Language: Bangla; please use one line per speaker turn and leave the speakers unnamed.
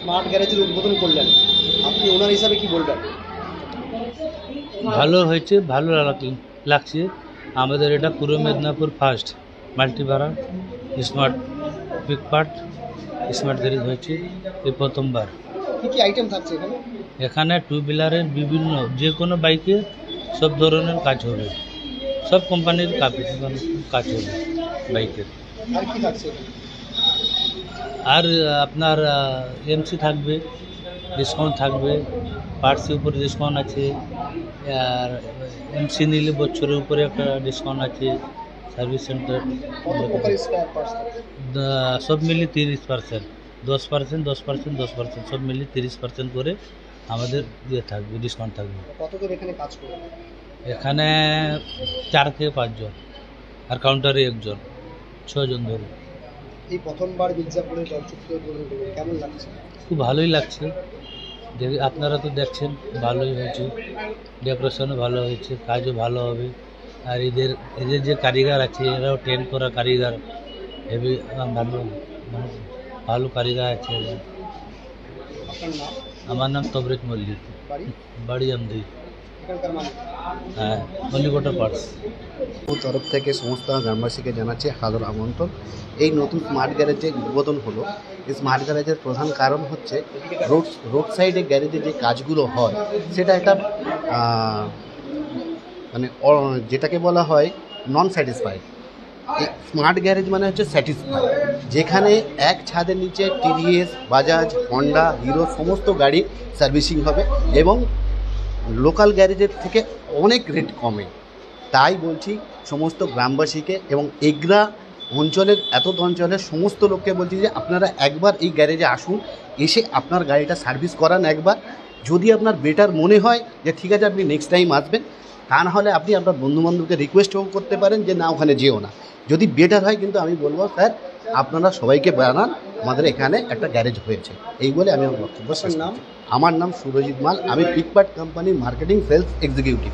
স্মার্ট গ্যারেজের উদ্বোধন করলেন, আপনি ওনার হিসাবে কি বলবেন?
ভালো হয়েছে, ভালো লাগছে। আমাদের এটা পূর্ব মেদিনীপুর ফার্স্ট মাল্টিভাড়া স্মার্ট পিকপার্ট স্মার্ট গ্যারেজ হয়েছে, এই প্রথমবার।
কি কি আইটেম থাকছে এখানে?
এখানে টু হুইলারের বিভিন্ন যে কোনো বাইকে সব ধরনের কাজ হবে, সব কোম্পানির কাজ হবে বাইকের।
আর কি থাকছে এখানে?
আর আপনার এমসি থাকবে, ডিসকাউন্ট থাকবে, পার্টসের উপরে ডিসকাউন্ট আছে, আর এমসি নিলে বছরের উপরে একটা ডিসকাউন্ট আছে। সার্ভিস সেন্টার
কত প্রকার স্পেয়ার পার্টস থাকছে?
সব মিলিয়ে 30%, 10%, 10%, 10%, সব মিলিয়ে 30% করে আমাদের ইয়ে থাকবে, ডিসকাউন্ট থাকবে।
কতজন এখানে কাজ করবে?
এখানে 4 থেকে 5 জন, আর কাউন্টারে 1 জন, 6 জন ধরে।
এই প্রথমবার মির্জাপুরে জলচক্র উদ্বোধন করলেন, কেমন লাগছে?
খুব ভালোই লাগছে। আপনারা তো দেখছেন, ভালোই হয়েছে, ডেকোরেশনও ভালো হয়েছে, কাজও ভালো হবে। আর এদের যে কারিগর আছে, এরাও ট্রেন করা কারিগর, হেভি ভালো ভালো কারিগর আছে এরা।
আপনার নাম?
আমার নাম তবরেজ মল্লিক,
বাড়ি?
বাড়ি আমদি।
এখানকার মানুষ?
হ্যাঁ, মল্লিকোটা পার্টস।
তরফ থেকে সমস্ত গ্রামবাসীকে জানাচ্ছি হাজার আমন্ত্রণ। এই নতুন স্মার্ট গ্যারেজের উদ্বোধন হলো। এই স্মার্ট গ্যারেজের প্রধান কারণ হচ্ছে রোড সাইডে গ্যারেজে যে কাজগুলো হয় সেটা একটা মানে যেটাকে বলা হয় নন স্যাটিসফাইড। এই স্মার্ট গ্যারেজ মানে হচ্ছে স্যাটিসফাই, যেখানে এক ছাদের নিচে টিভিএস, বাজাজ, হন্ডা, হিরো সমস্ত গাড়ি সার্ভিসিং হবে এবং লোকাল গ্যারেজের থেকে অনেক রেট কমে। তাই বলছি সমস্ত গ্রামবাসীকে এবং এগরা অঞ্চলের অঞ্চলের সমস্ত লোককে বলছি যে আপনারা একবার এই গ্যারেজে আসুন, এসে আপনার গাড়িটা সার্ভিস করান একবার। যদি আপনার বেটার মনে হয় যে ঠিক আছে আপনি নেক্সট টাইম আসবেন, তা না হলে আপনি আপনার বন্ধুবান্ধবকে রিকোয়েস্টও করতে পারেন যে না ওখানে যেও না। যদি বেটার হয় কিন্তু আমি বলবো স্যার আপনারা সবাইকে জানান আমাদের এখানে একটা গ্যারেজ হয়েছে। এই বলে আমি আমার বক্তব্য শেষ করছি। আমার নাম সুরজিৎ মাল, আমি পিকপার্ট কোম্পানির মার্কেটিং সেলস এক্সিকিউটিভ।